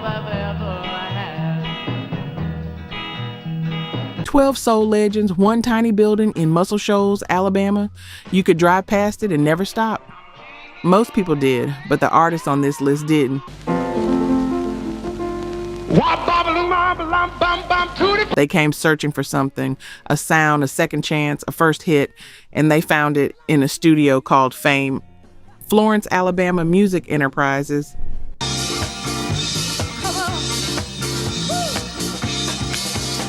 I've ever had. 12 soul legends, one tiny building in Muscle Shoals, Alabama. You could drive past it and never stop. Most people did, but the artists on this list didn't. They came searching for something, a sound, a second chance, a first hit, and they found it in a studio called Fame. Florence Alabama Music Enterprises.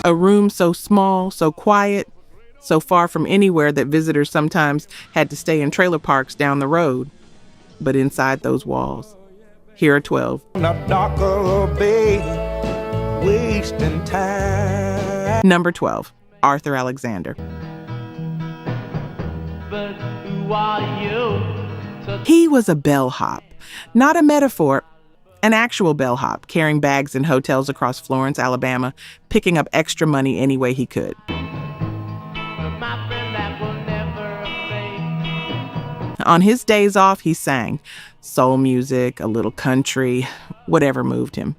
A room so small, so quiet, so far from anywhere that visitors sometimes had to stay in trailer parks down the road. But inside those walls, here are 12. Number 12, Arthur Alexander. But who are you? He was a bellhop, not a metaphor, an actual bellhop, carrying bags in hotels across Florence, Alabama, picking up extra money any way he could. On his days off, he sang soul music, a little country, whatever moved him.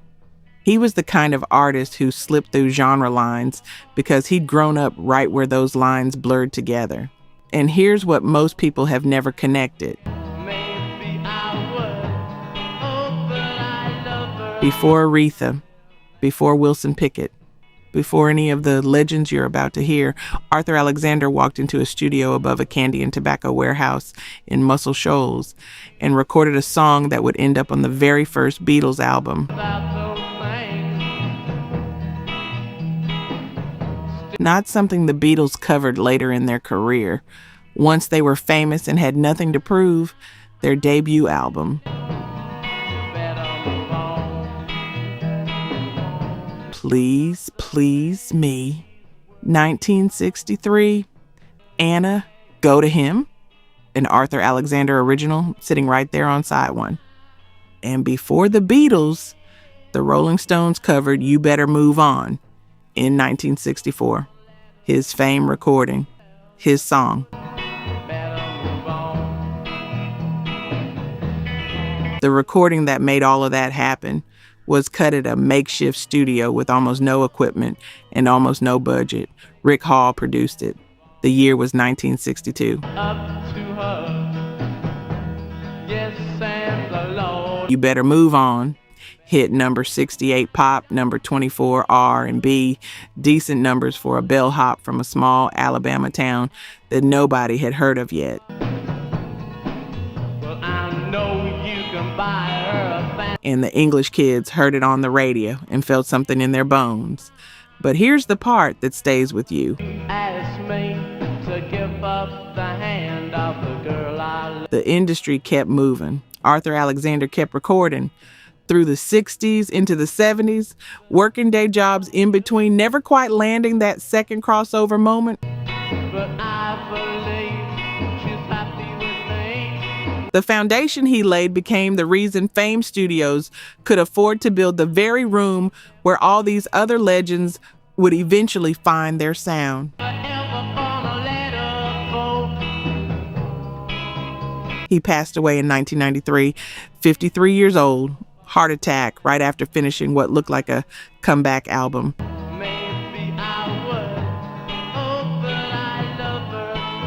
He was the kind of artist who slipped through genre lines because he'd grown up right where those lines blurred together. And here's what most people have never connected. Before Aretha, before Wilson Pickett, before any of the legends you're about to hear, Arthur Alexander walked into a studio above a candy and tobacco warehouse in Muscle Shoals and recorded a song that would end up on the very first Beatles album. Not something the Beatles covered later in their career. Once they were famous and had nothing to prove, their debut album. Please, Please Me, 1963, Anna, Go to Him, an Arthur Alexander original sitting right there on side one. And before the Beatles, the Rolling Stones covered You Better Move On in 1964, his fame recording, his song. The recording that made all of that happen was cut at a makeshift studio with almost no equipment and almost no budget. Rick Hall produced it. The year was 1962. You Better Move On hit number 68 pop, number 24 R&B, decent numbers for a bellhop from a small Alabama town that nobody had heard of yet. Well, I know you can buy her a and the English kids heard it on the radio and felt something in their bones. But here's the part that stays with you. Ask me to give up the hand of the girl I love. The industry kept moving. Arthur Alexander kept recording. Through the 60s into the 70s, working day jobs in between, never quite landing that second crossover moment. But I believe she's happy with me. The foundation he laid became the reason Fame Studios could afford to build the very room where all these other legends would eventually find their sound. He passed away in 1993, 53 years old, heart attack, right after finishing what looked like a comeback album.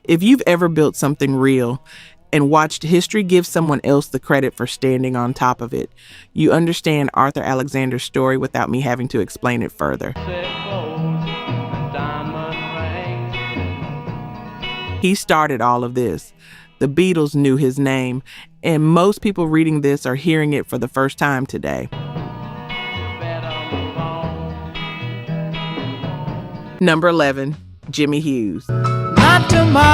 If you've ever built something real and watched history give someone else the credit for standing on top of it, you understand Arthur Alexander's story without me having to explain it further. He started all of this. The Beatles knew his name, and most people reading this are hearing it for the first time today. Number 11, Jimmy Hughes. Not tomorrow.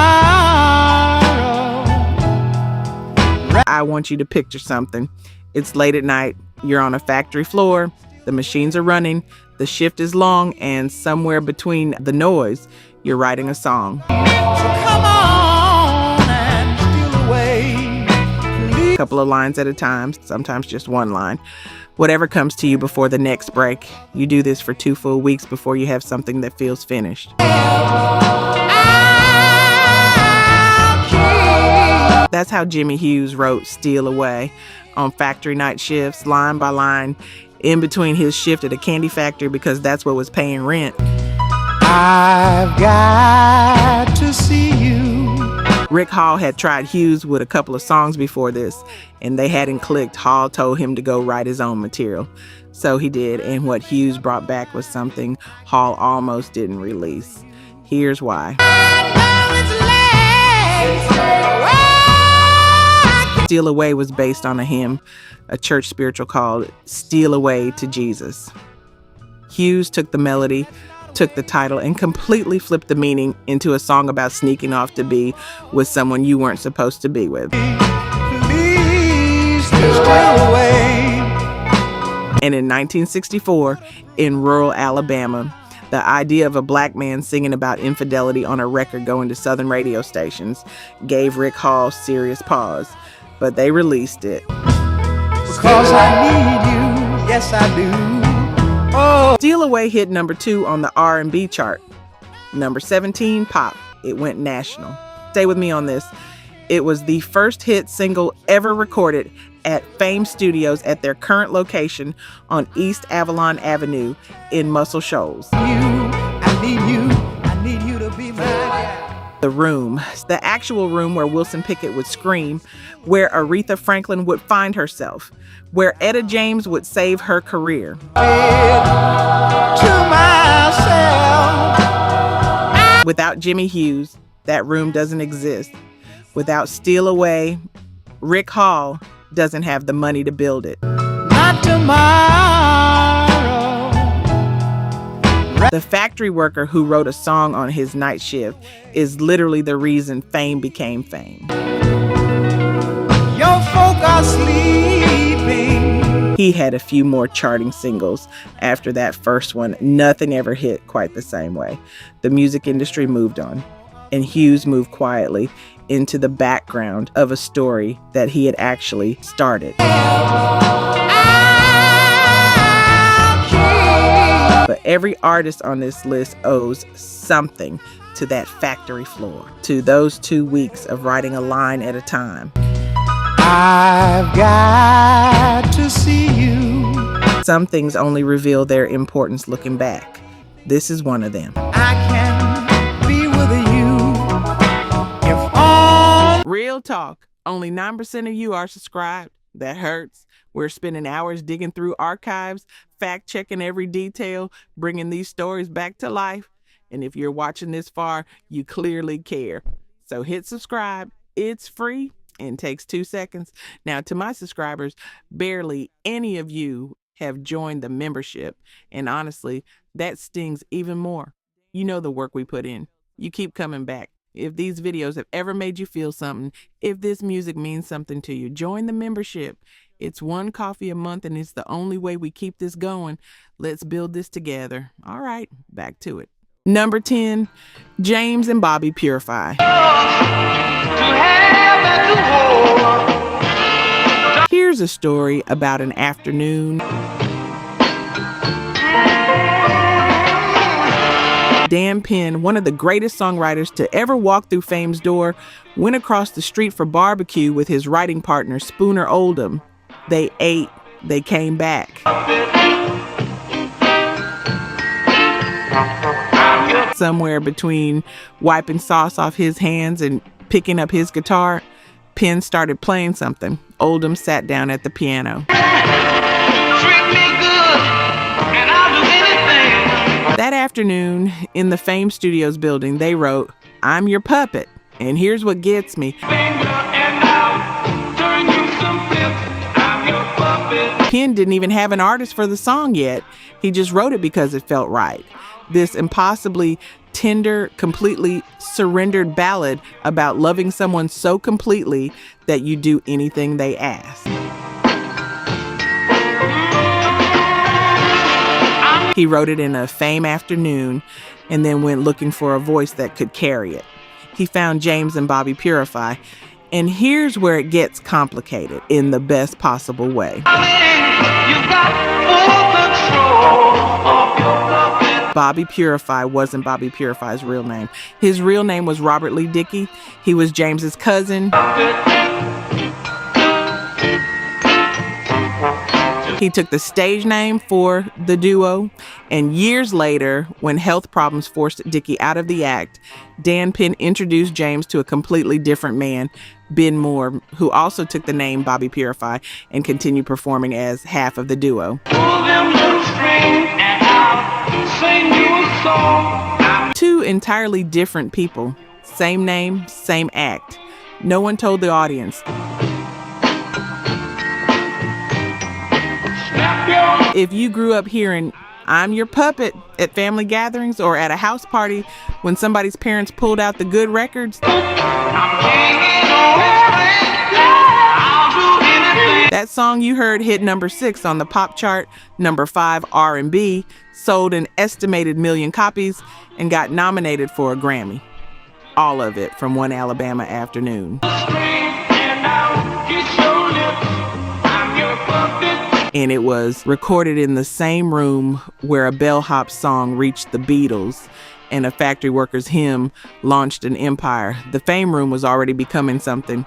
I want you to picture something. It's late at night, you're on a factory floor, the machines are running, the shift is long, and somewhere between the noise, you're writing a song. So come on and steal away. A couple of lines at a time, sometimes just one line. Whatever comes to you before the next break. You do this for 2 full weeks before you have something that feels finished. That's how Jimmy Hughes wrote Steal Away. on factory night shifts, line by line, in between his shift at a candy factory because that's what was paying rent. I've got to see you. Rick Hall had tried Hughes with a couple of songs before this, and they hadn't clicked. Hall told him to go write his own material. So he did, and what Hughes brought back was something Hall almost didn't release. Here's why. Steal Away was based on a hymn, a church spiritual called Steal Away to Jesus. Hughes took the melody, took the title, and completely flipped the meaning into a song about sneaking off to be with someone you weren't supposed to be with. Please stay away. And in 1964, in rural Alabama, the idea of a black man singing about infidelity on a record going to southern radio stations gave Rick Hall serious pause, but they released it. Because I need you, yes I do. Oh. Steal Away hit number 2 on the R&B chart. Number 17, pop. It went national. Stay with me on this. It was the first hit single ever recorded at Fame Studios at their current location on East Avalon Avenue in Muscle Shoals. I need you to be mine. The room, the actual room where Wilson Pickett would scream, where Aretha Franklin would find herself, where Etta James would save her career. To myself. Without Jimmy Hughes, that room doesn't exist. Without Steal Away, Rick Hall doesn't have the money to build it. Not tomorrow. The factory worker who wrote a song on his night shift is literally the reason Fame became Fame. Your folk are sleeping. He had a few more charting singles after that first one. Nothing ever hit quite the same way. The music industry moved on, and Hughes moved quietly into the background of a story that he had actually started. But every artist on this list owes something to that factory floor, to those 2 weeks of writing a line at a time. I've got to see you. Some things only reveal their importance looking back. This is one of them. I can be with you if all. Real talk. Only 9% of you are subscribed. That hurts. We're spending hours digging through archives, fact-checking every detail, bringing these stories back to life. And if you're watching this far, you clearly care. So hit subscribe. It's free and takes 2 seconds. Now, to my subscribers, barely any of you have joined the membership. And honestly, that stings even more. You know the work we put in. You keep coming back. If these videos have ever made you feel something, if this music means something to you, join the membership. It's $1 coffee a month, and it's the only way we keep this going. Let's build this together. All right, back to it. Number 10, James and Bobby Purify. Here's a story about an afternoon. Dan Penn, one of the greatest songwriters to ever walk through Fame's door, went across the street for barbecue with his writing partner, Spooner Oldham. They ate. They came back. Somewhere between wiping sauce off his hands and picking up his guitar, Penn started playing something. Oldham sat down at the piano. That afternoon, in the Fame Studios building, they wrote, "I'm Your Puppet, and here's what gets me." Penn didn't even have an artist for the song yet. He just wrote it because it felt right. This impossibly tender, completely surrendered ballad about loving someone so completely that you do anything they ask. He wrote it in a Fame afternoon and then went looking for a voice that could carry it. He found James and Bobby Purify, and here's where it gets complicated in the best possible way. Bobby Purify wasn't Bobby Purify's real name. His real name was Robert Lee Dickey. He was James's cousin. He took the stage name for the duo, and years later, when health problems forced Dickie out of the act, Dan Penn introduced James to a completely different man, Ben Moore, who also took the name Bobby Purify and continued performing as half of the duo. Two entirely different people, same name, same act. No one told the audience. If you grew up hearing "I'm your puppet" at family gatherings or at a house party when somebody's parents pulled out the good records, that song you heard hit number 6 on the pop chart, number 5 R&B, sold an estimated 1 million copies, and got nominated for a Grammy. All of it from one Alabama afternoon. And it was recorded in the same room where a bellhop song reached the Beatles and a factory worker's hymn launched an empire. The Fame Room was already becoming something.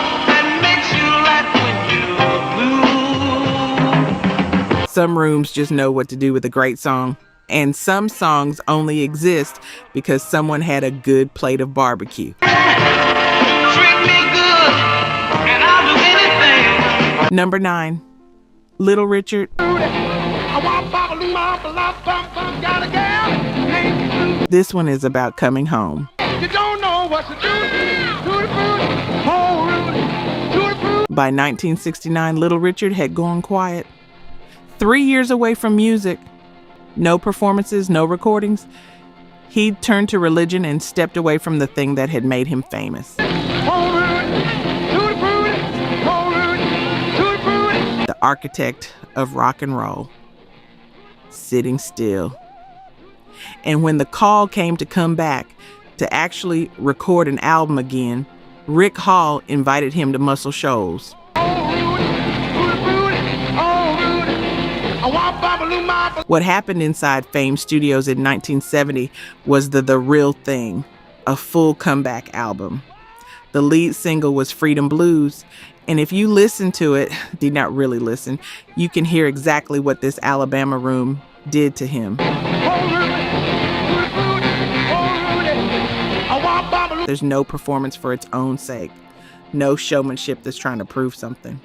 Some rooms just know what to do with a great song. And some songs only exist because someone had a good plate of barbecue. Number 9. Little Richard. This one is about coming home. By 1969, Little Richard had gone quiet. 3 years away from music. No performances, no recordings. He'd turned to religion and stepped away from the thing that had made him famous. The architect of rock and roll, sitting still. And when the call came to come back to actually record an album again, Rick Hall invited him to Muscle Shoals. What happened inside Fame Studios in 1970 was the real thing, a full comeback album. The lead single was Freedom Blues, and if you listen to it, did not really listen, you can hear exactly what this Alabama room did to him. There's no performance for its own sake, no showmanship that's trying to prove something.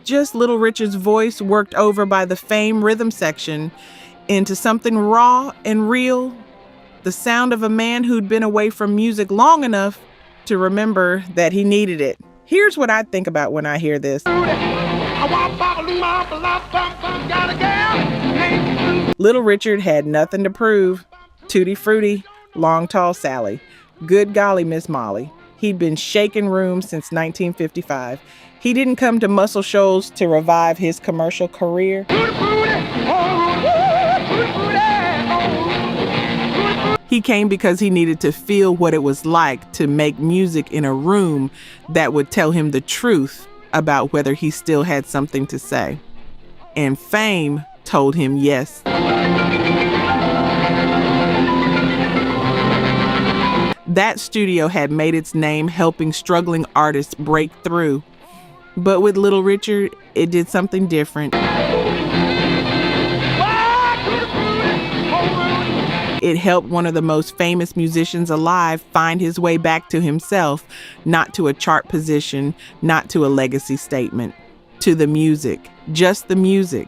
Just Little Richard's voice worked over by the Fame rhythm section into something raw and real, the sound of a man who'd been away from music long enough to remember that he needed it. Here's what I think about when I hear this. Little Richard had nothing to prove. Tutti Frutti, Long Tall Sally. Good golly, Miss Molly. He'd been shaking rooms since 1955. He didn't come to Muscle Shoals to revive his commercial career. He came because he needed to feel what it was like to make music in a room that would tell him the truth about whether he still had something to say. And Fame told him yes. That studio had made its name helping struggling artists break through. But with Little Richard, it did something different. It helped one of the most famous musicians alive find his way back to himself, not to a chart position, not to a legacy statement, to the music, just the music.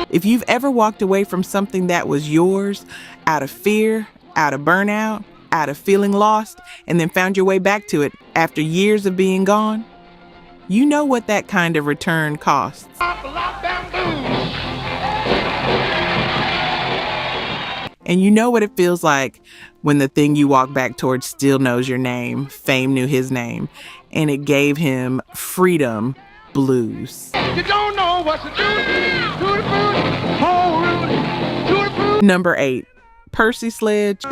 If you've ever walked away from something that was yours out of fear, out of burnout, out of feeling lost, and then found your way back to it after years of being gone, you know what that kind of return costs. And you know what it feels like when the thing you walk back towards still knows your name. Fame knew his name, and it gave him Freedom Blues. You don't know what to do. Number 8, Percy Sledge.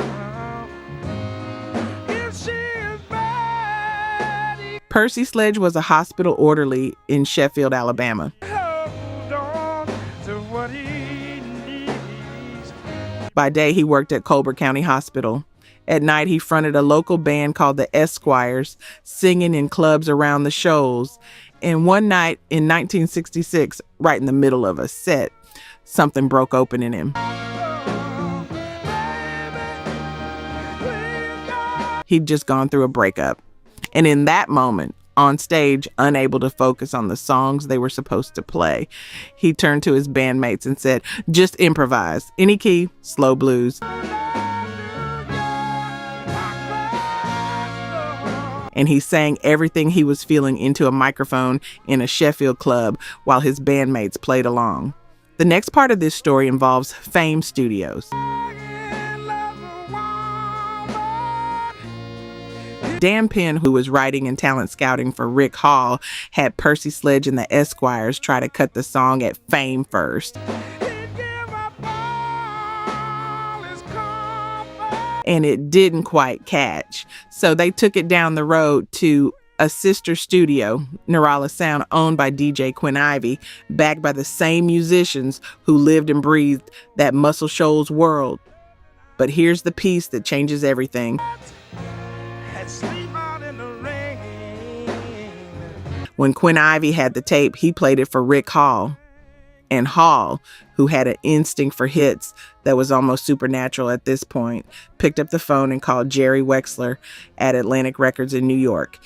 Percy Sledge was a hospital orderly in Sheffield, Alabama. By day, he worked at Colbert County Hospital. At night, he fronted a local band called the Esquires, singing in clubs around the Shoals. And one night in 1966, right in the middle of a set, something broke open in him. He'd just gone through a breakup. And in that moment, on stage, unable to focus on the songs they were supposed to play, he turned to his bandmates and said, "Just improvise. Any key, slow blues." And he sang everything he was feeling into a microphone in a Sheffield club while his bandmates played along. The next part of this story involves Fame Studios. Dan Penn, who was writing and talent scouting for Rick Hall, had Percy Sledge and the Esquires try to cut the song at Fame first. And it didn't quite catch. So they took it down the road to a sister studio, Neurala Sound, owned by DJ Quinn Ivy, backed by the same musicians who lived and breathed that Muscle Shoals world. But here's the piece that changes everything. When Quinn Ivy had the tape, he played it for Rick Hall. And Hall, who had an instinct for hits that was almost supernatural at this point, picked up the phone and called Jerry Wexler at Atlantic Records in New York.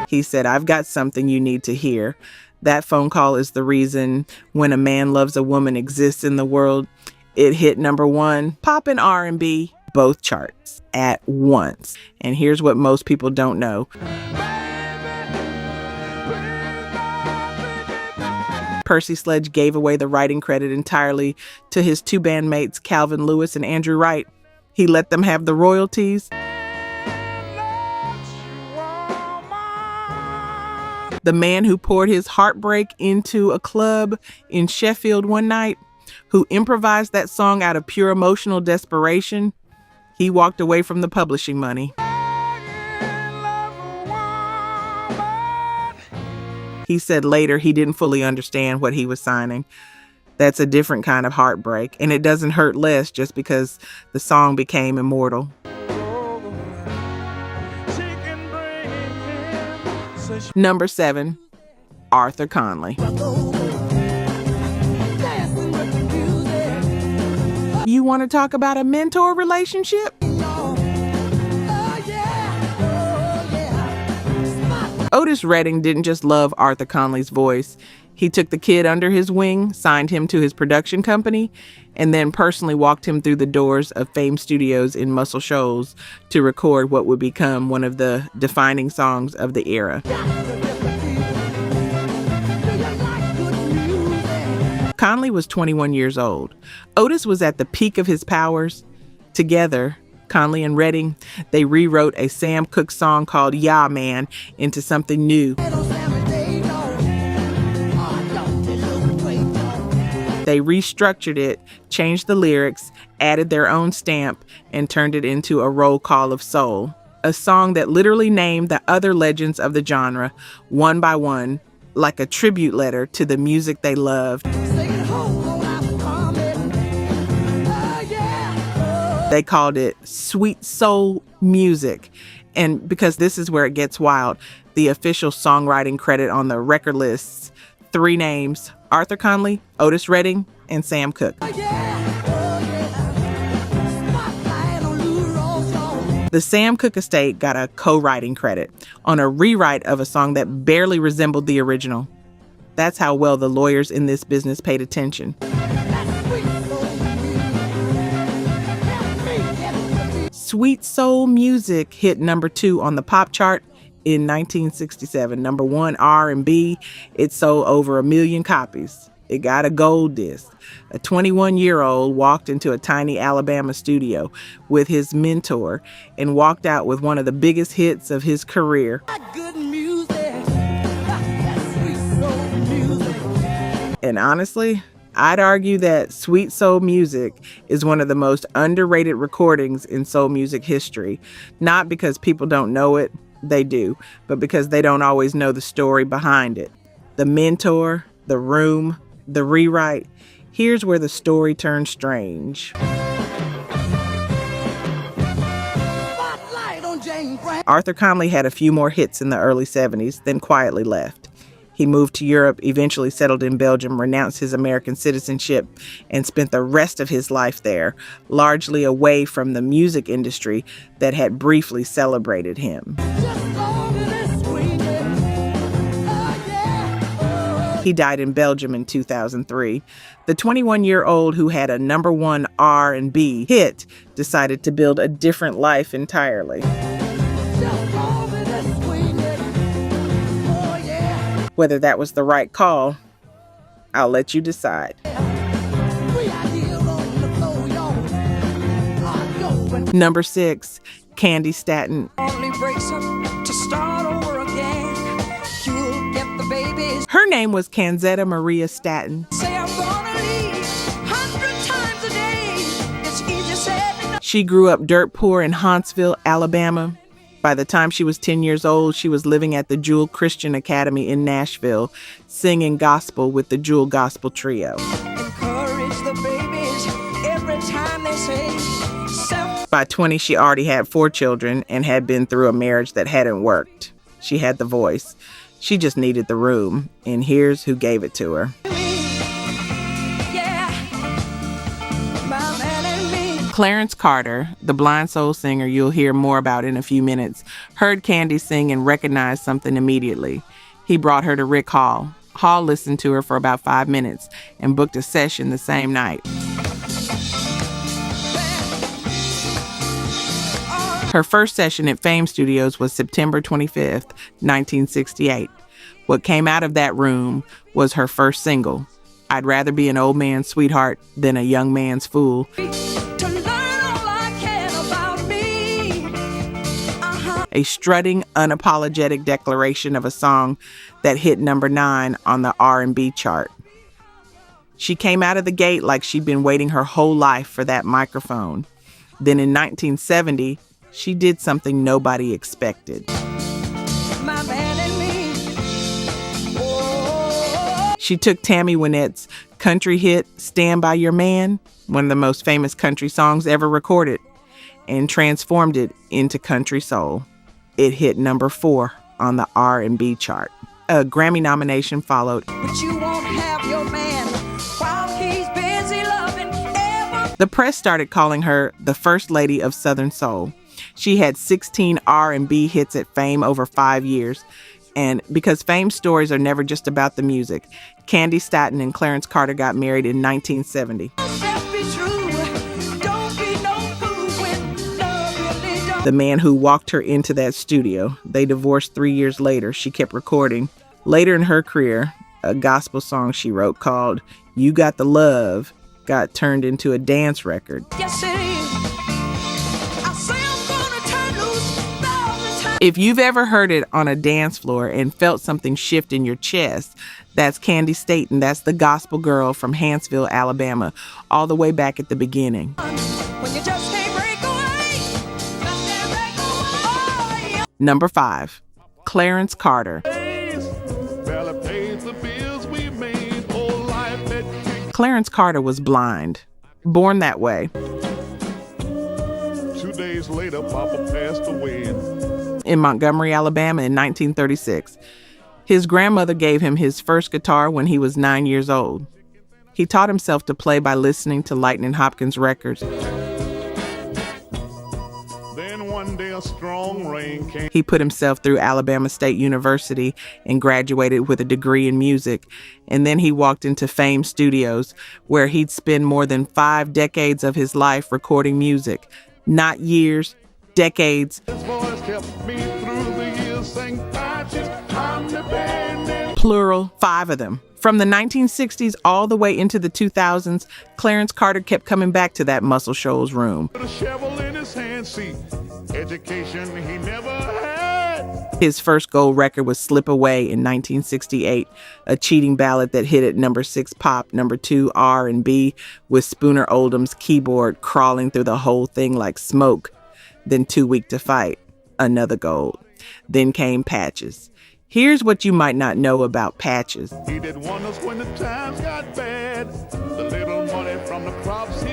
He said, "I've got something you need to hear." That phone call is the reason When a Man Loves a Woman exists in the world. It hit number one, pop and R&B, both charts at once. And here's what most people don't know. Percy Sledge gave away the writing credit entirely to his two bandmates, Calvin Lewis and Andrew Wright. He let them have the royalties. The man who poured his heartbreak into a club in Sheffield one night, who improvised that song out of pure emotional desperation, he walked away from the publishing money. He said later he didn't fully understand what he was signing. That's a different kind of heartbreak, and it doesn't hurt less just because the song became immortal. Number 7, Arthur Conley. You want to talk about a mentor relationship? Otis Redding didn't just love Arthur Conley's voice. He took the kid under his wing, signed him to his production company, and then personally walked him through the doors of Fame Studios in Muscle Shoals to record what would become one of the defining songs of the era. Conley was 21 years old. Otis was at the peak of his powers. Together, Conley and Redding, they rewrote a Sam Cooke song called "Yeah Man" into something new. They restructured it, changed the lyrics, added their own stamp, and turned it into a roll call of soul. A song that literally named the other legends of the genre, one by one, like a tribute letter to the music they loved. They called it Sweet Soul Music. And because this is where it gets wild, the official songwriting credit on the record lists, 3 names: Arthur Conley, Otis Redding, and Sam Cooke. The Sam Cooke estate got a co-writing credit on a rewrite of a song that barely resembled the original. That's how well the lawyers in this business paid attention. Sweet Soul Music hit number 2 on the pop chart in 1967. Number 1 R&B. It sold over 1 million copies. It got a gold disc. A 21-year-old walked into a tiny Alabama studio with his mentor and walked out with one of the biggest hits of his career. Good music. Sweet soul music. And honestly, I'd argue that Sweet Soul Music is one of the most underrated recordings in soul music history. Not because people don't know it, they do, but because they don't always know the story behind it. The mentor, the room, the rewrite. Here's where the story turns strange. Arthur Conley had a few more hits in the early 70s, then quietly left. He moved to Europe, eventually settled in Belgium, renounced his American citizenship, and spent the rest of his life there, largely away from the music industry that had briefly celebrated him. He died in Belgium in 2003. The 21-year-old who had a #1 R&B hit decided to build a different life entirely. Whether that was the right call, I'll let you decide. Number 6, Candi Staton. Her name was Canzetta Maria Staton. She grew up dirt poor in Huntsville, Alabama. By the time she was 10 years old, she was living at the Jewel Christian Academy in Nashville, singing gospel with the Jewel Gospel Trio. By 20, she already had 4 children and had been through a marriage that hadn't worked. She had the voice. She just needed the room, and here's who gave it to her. Clarence Carter, the blind soul singer you'll hear more about in a few minutes, heard Candi sing and recognized something immediately. He brought her to Rick Hall. Hall listened to her for about 5 minutes and booked a session the same night. Her first session at Fame Studios was September 25th, 1968. What came out of that room was her first single, I'd Rather Be an Old Man's Sweetheart Than a Young Man's Fool. A strutting, unapologetic declaration of a song that hit number 9 on the R&B chart. She came out of the gate like she'd been waiting her whole life for that microphone. Then in 1970, she did something nobody expected. She took Tammy Wynette's country hit, Stand By Your Man, one of the most famous country songs ever recorded, and transformed it into country soul. It hit number 4 on the R&B chart. A Grammy nomination followed. But you won't have your man while he's busy loving ever. The press started calling her the First Lady of Southern Soul. She had 16 R&B hits at Fame over 5 years. And because Fame stories are never just about the music, Candi Staton and Clarence Carter got married in 1970. The man who walked her into that studio. They divorced 3 years later. She kept recording. Later in her career, a gospel song she wrote called You Got the Love got turned into a dance record. Yes, it is. I say I'm gonna turn loose all the time. If you've ever heard it on a dance floor and felt something shift in your chest, that's Candi Staton. That's the gospel girl from Huntsville, Alabama, all the way back at the beginning. When you just can't break away. Number 5, Clarence Carter. Clarence Carter was blind, born that way. 2 days later, Papa passed away. In Montgomery, Alabama in 1936. His grandmother gave him his first guitar when he was 9 years old. He taught himself to play by listening to Lightning Hopkins records. One day a strong rain came. He put himself through Alabama State University and graduated with a degree in music. And then he walked into Fame Studios, where he'd spend more than 5 decades of his life recording music. Not years, decades. His voice kept me through the years, sang patches, I'm the band. Plural, 5 of them. From the 1960s all the way into the 2000s, Clarence Carter kept coming back to that Muscle Shoals room. With a shovel in his hand, see, education he never had. His first gold record was Slip Away in 1968, a cheating ballad that hit at number 6 pop, number 2 R&B, with Spooner Oldham's keyboard crawling through the whole thing like smoke. Then Too Weak to Fight, another gold. Then came Patches. Here's what you might not know about Patches. He did wonders when the times got bad. The little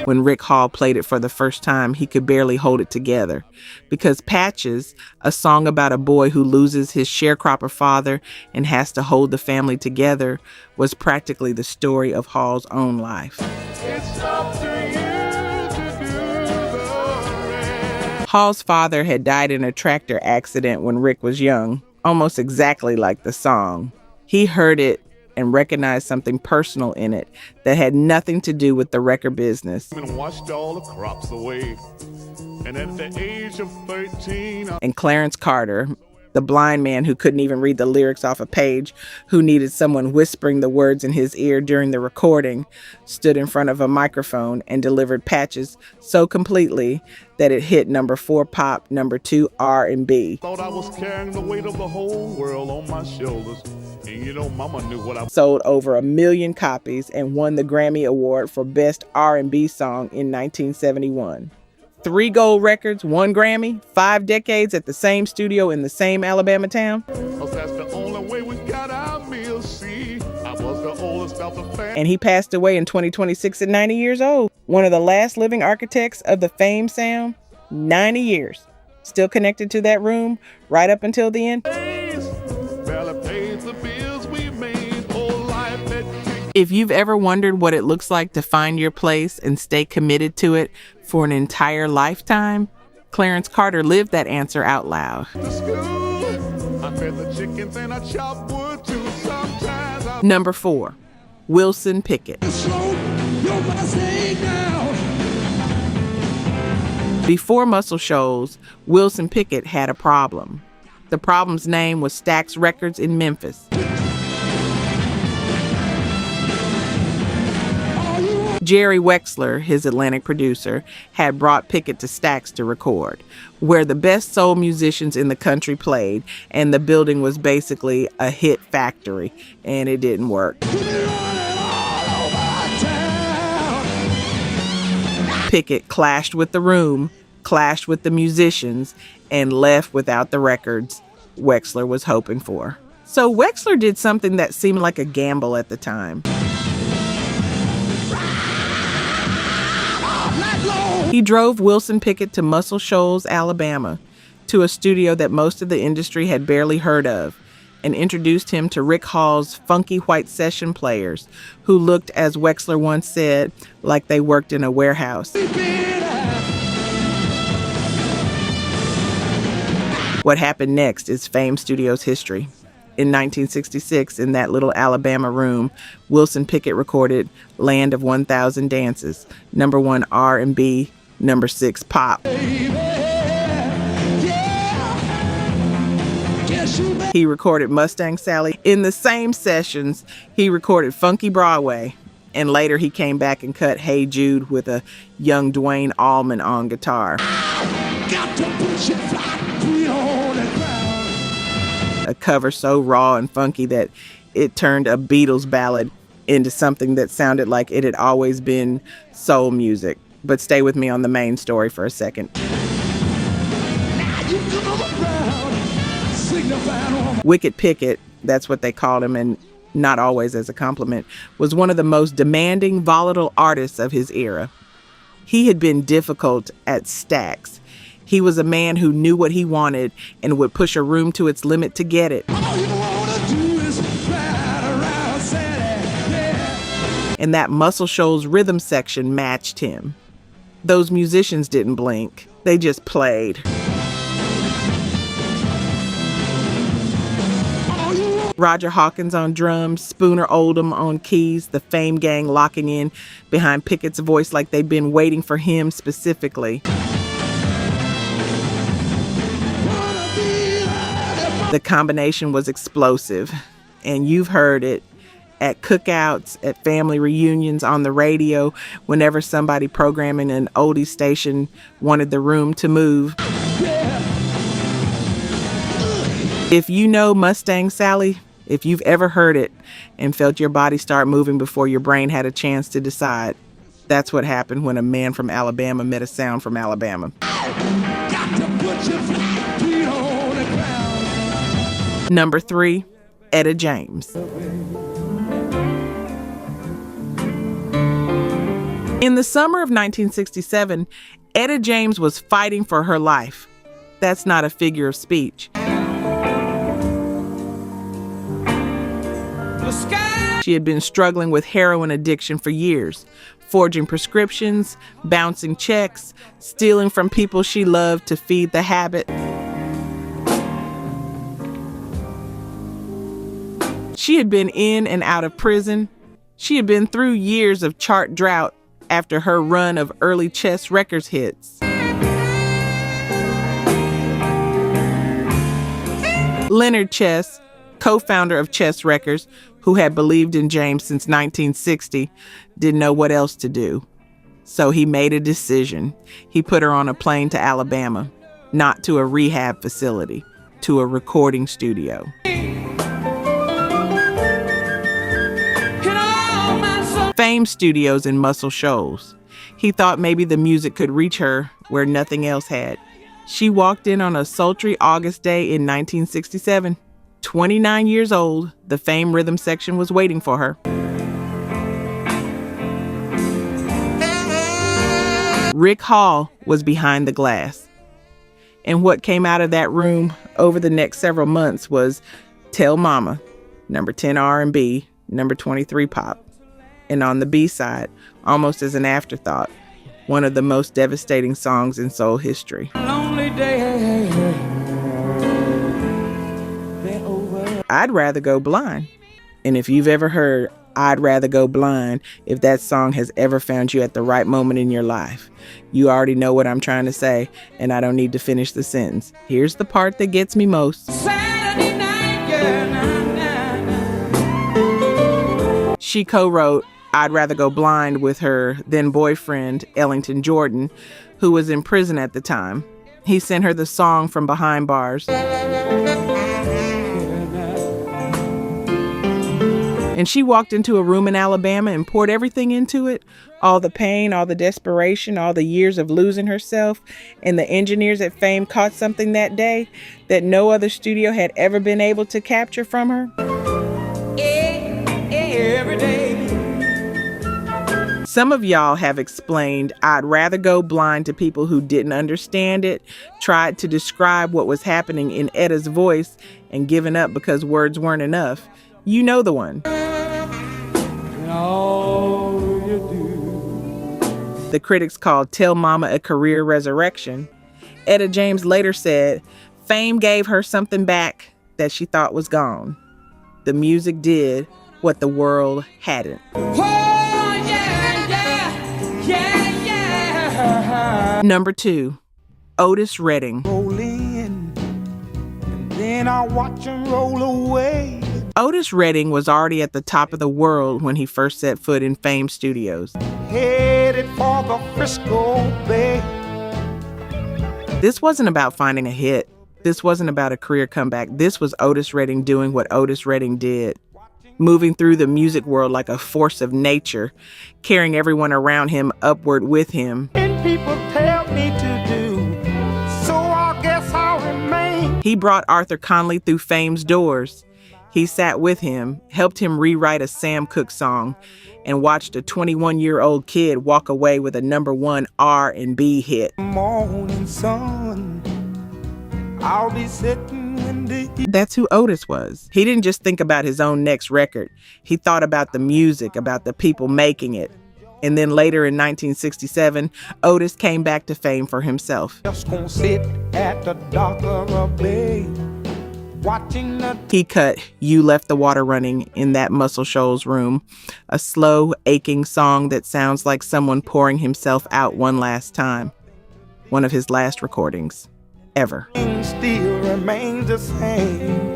When Rick Hall played it for the first time, he could barely hold it together, because Patches, a song about a boy who loses his sharecropper father and has to hold the family together, was practically the story of Hall's own life. It's up to you to do the rest. Hall's father had died in a tractor accident when Rick was young, almost exactly like the song. He heard it and recognized something personal in it that had nothing to do with the record business. And washed all the crops away. And at the age of 13, And Clarence Carter, the blind man who couldn't even read the lyrics off a page, who needed someone whispering the words in his ear during the recording, stood in front of a microphone and delivered Patches so completely that it hit number 4 pop, number 2 R&B. thought I was carrying the weight of the whole world on my shoulders. And you know, Mama knew what I was. Sold over 1 million copies and won the Grammy Award for Best R&B Song in 1971. 3 gold records, 1 Grammy, 5 decades at the same studio in the same Alabama town. Cause that's the only way we got our meals. See, I was the oldest of the family. And he passed away in 2026 at 90 years old. One of the last living architects of the famed sound, 90 years. Still connected to that room right up until the end. Barely paid the bills we made. Whole life had kicked. If you've ever wondered what it looks like to find your place and stay committed to it for an entire lifetime, Clarence Carter lived that answer out loud. To school, I fed the chickens and I chopped wood too. Sometimes I Number 4, Wilson Pickett. Before Muscle Shoals, Wilson Pickett had a problem. The problem's name was Stax Records in Memphis. Jerry Wexler, his Atlantic producer, had brought Pickett to Stax to record, where the best soul musicians in the country played, and the building was basically a hit factory, and it didn't work. Pickett clashed with the room, clashed with the musicians, and left without the records Wexler was hoping for. So Wexler did something that seemed like a gamble at the time. He drove Wilson Pickett to Muscle Shoals, Alabama, to a studio that most of the industry had barely heard of, and introduced him to Rick Hall's funky white session players, who looked, as Wexler once said, like they worked in a warehouse. What happened next is Fame Studios history. In 1966, in that little Alabama room, Wilson Pickett recorded Land of 1,000 Dances, number 1 R&B, number 6 pop. He recorded Mustang Sally. In the same sessions, he recorded Funky Broadway, and later he came back and cut Hey Jude with a young Dwayne Allman on guitar. A cover so raw and funky that it turned a Beatles ballad into something that sounded like it had always been soul music. But stay with me on the main story for a second. Wicked Pickett, that's what they called him, and not always as a compliment, was one of the most demanding, volatile artists of his era. He had been difficult at Stax. He was a man who knew what he wanted and would push a room to its limit to get it. And that Muscle Shoals rhythm section matched him. Those musicians didn't blink. They just played. Roger Hawkins on drums, Spooner Oldham on keys, the Fame Gang locking in behind Pickett's voice like they'd been waiting for him specifically. The combination was explosive, and you've heard it at cookouts, at family reunions, on the radio, whenever somebody programming an oldie station wanted the room to move. If you know Mustang Sally, if you've ever heard it and felt your body start moving before your brain had a chance to decide, that's what happened when a man from Alabama met a sound from Alabama. Number 3, Etta James. In the summer of 1967, Etta James was fighting for her life. That's not a figure of speech. She had been struggling with heroin addiction for years, forging prescriptions, bouncing checks, stealing from people she loved to feed the habit. She had been in and out of prison. She had been through years of chart drought after her run of early Chess Records hits. Leonard Chess, co-founder of Chess Records, who had believed in James since 1960, didn't know what else to do. So he made a decision. He put her on a plane to Alabama, not to a rehab facility, to a recording studio. Fame Studios in Muscle Shoals. He thought maybe the music could reach her where nothing else had. She walked in on a sultry August day in 1967. 29 years old, the Fame rhythm section was waiting for her. Rick Hall was behind the glass. And what came out of that room over the next several months was Tell Mama, number 10 R&B, number 23 pop. And on the B-side, almost as an afterthought, one of the most devastating songs in soul history. Lonely day. I'd Rather Go Blind. And if you've ever heard I'd Rather Go Blind, if that song has ever found you at the right moment in your life, you already know what I'm trying to say, and I don't need to finish the sentence. Here's the part that gets me most. Saturday night, girl, She co-wrote I'd Rather Go Blind with her then boyfriend, Ellington Jordan, who was in prison at the time. He sent her the song from behind bars. And she walked into a room in Alabama and poured everything into it. All the pain, all the desperation, all the years of losing herself. And the engineers at Fame caught something that day that no other studio had ever been able to capture from her. every day. Some of y'all have explained I'd Rather Go Blind to people who didn't understand it, tried to describe what was happening in Etta's voice, and given up because words weren't enough. You know the one. And all you do. The critics called Tell Mama a career resurrection. Etta James later said, Fame gave her something back that she thought was gone. The music did what the world hadn't. Number 2, Otis Redding. Roll in, and then I watch him roll away. Otis Redding was already at the top of the world when he first set foot in Fame Studios. Headed for the Frisco Bay. This wasn't about finding a hit. This wasn't about a career comeback. This was Otis Redding doing what Otis Redding did. Moving through the music world like a force of nature, carrying everyone around him upward with him. And people tell me to do, so I guess I'll remain. He brought Arthur Conley through Fame's doors. He sat with him, helped him rewrite a Sam Cooke song, and watched a 21-year-old kid walk away with a number 1 R&B hit. Morning sun, I'll be sitting when the That's who Otis was. He didn't just think about his own next record. He thought about the music, about the people making it. And then later in 1967, Otis came back to Fame for himself. just gonna sit at the dock of a bay, watching the He cut You Left the Water Running in that Muscle Shoals room, a slow, aching song that sounds like someone pouring himself out one last time. One of his last recordings, ever. thing still remains the same.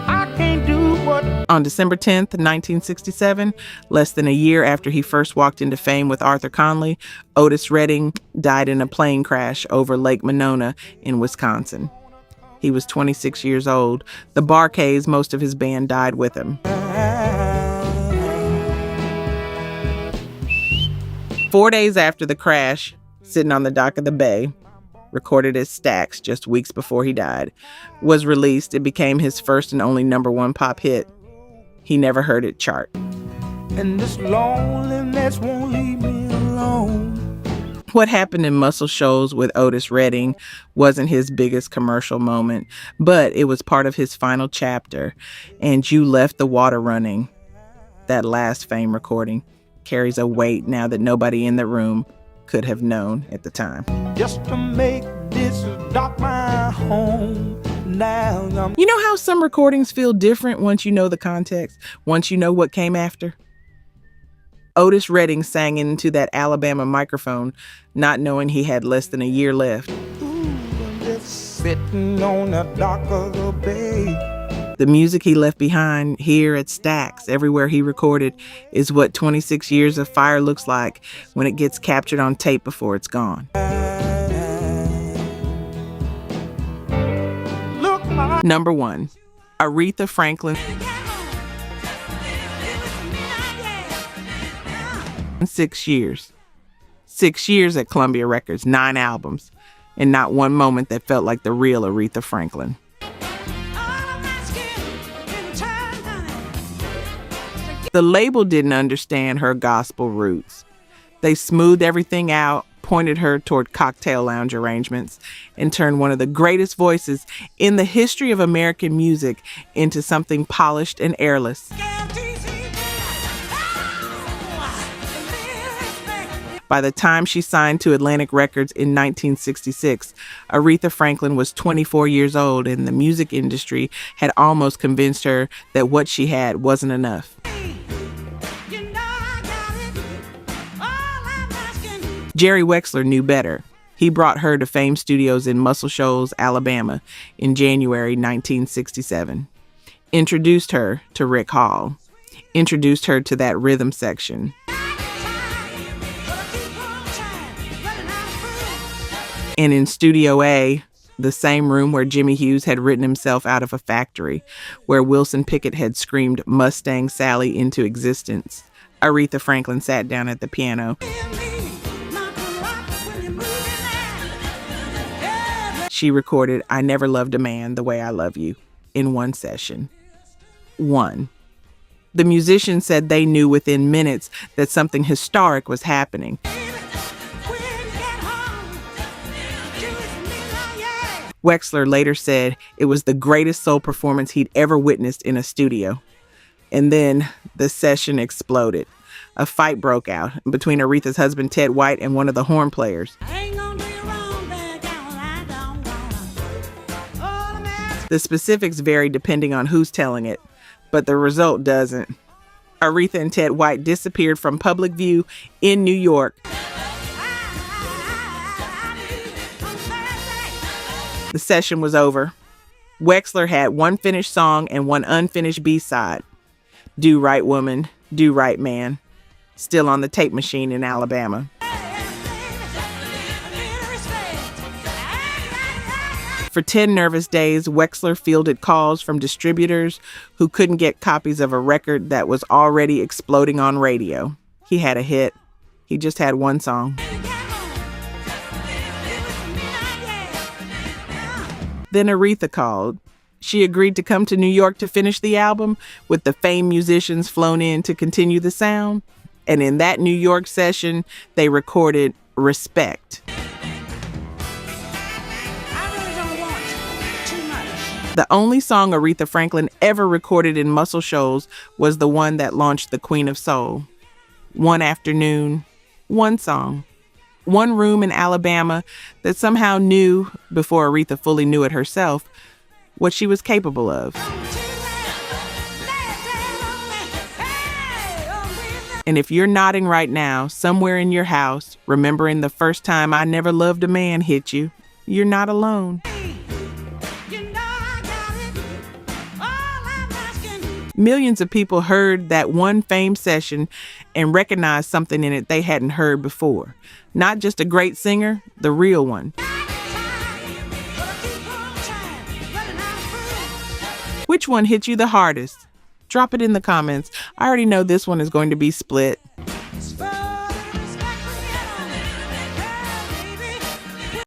I can't do what On December 10th, 1967, less than a year after he first walked into Fame with Arthur Conley, Otis Redding died in a plane crash over Lake Monona in Wisconsin. He was 26 years old. The Barkays, most of his band, died with him. 4 days after the crash, Sitting on the Dock of the Bay, recorded as Stax just weeks before he died, was released. It became his first and only number 1 pop hit. He never heard it chart. and this loneliness won't leave me alone. What happened in Muscle Shoals with Otis Redding wasn't his biggest commercial moment, but it was part of his final chapter. And You Left the Water Running, that last Fame recording, carries a weight now that nobody in the room could have known at the time. Just to make this dock my home. Now You know how some recordings feel different once you know the context, once you know what came after? Otis Redding sang into that Alabama microphone, not knowing he had less than a year left. I'm just sitting on the dock of the bay. The music he left behind here at Stax, everywhere he recorded, is what 26 years of fire looks like when it gets captured on tape before it's gone. Number 1, Aretha Franklin. 6 years. 6 years at Columbia Records, 9 albums, and not one moment that felt like the real Aretha Franklin. The label didn't understand her gospel roots. They smoothed everything out, pointed her toward cocktail lounge arrangements, and turned one of the greatest voices in the history of American music into something polished and airless. By the time she signed to Atlantic Records in 1966, Aretha Franklin was 24 years old, and the music industry had almost convinced her that what she had wasn't enough. Jerry Wexler knew better. He brought her to Fame Studios in Muscle Shoals, Alabama, in January 1967. Introduced her to Rick Hall. Introduced her to that rhythm section. And in Studio A, the same room where Jimmy Hughes had written himself out of a factory, where Wilson Pickett had screamed Mustang Sally into existence, Aretha Franklin sat down at the piano. She recorded I Never Loved a Man the Way I Love You in one session. 1. The musicians said they knew within minutes that something historic was happening. Wexler later said it was the greatest soul performance he'd ever witnessed in a studio. And then the session exploded. A fight broke out between Aretha's husband Ted White and one of the horn players. The specifics vary depending on who's telling it, but the result doesn't. Aretha and Ted White disappeared from public view in New York. The session was over. Wexler had one finished song and one unfinished B-side. Do Right Woman, Do Right Man. Still on the tape machine in Alabama. For 10 nervous days, Wexler fielded calls from distributors who couldn't get copies of a record that was already exploding on radio. He had a hit. He just had one song. Then Aretha called. She agreed to come to New York to finish the album, with the Fame musicians flown in to continue the sound. And in that New York session, they recorded Respect. The only song Aretha Franklin ever recorded in Muscle Shoals was the one that launched the Queen of Soul. One afternoon, one song, one room in Alabama that somehow knew, before Aretha fully knew it herself, what she was capable of. And if you're nodding right now, somewhere in your house, remembering the first time I Never Loved a Man hit you, you're not alone. Millions of people heard that one Fame session and recognized something in it they hadn't heard before. Not just a great singer, the real one. Which one hit you the hardest? Drop it in the comments. I already know this one is going to be split.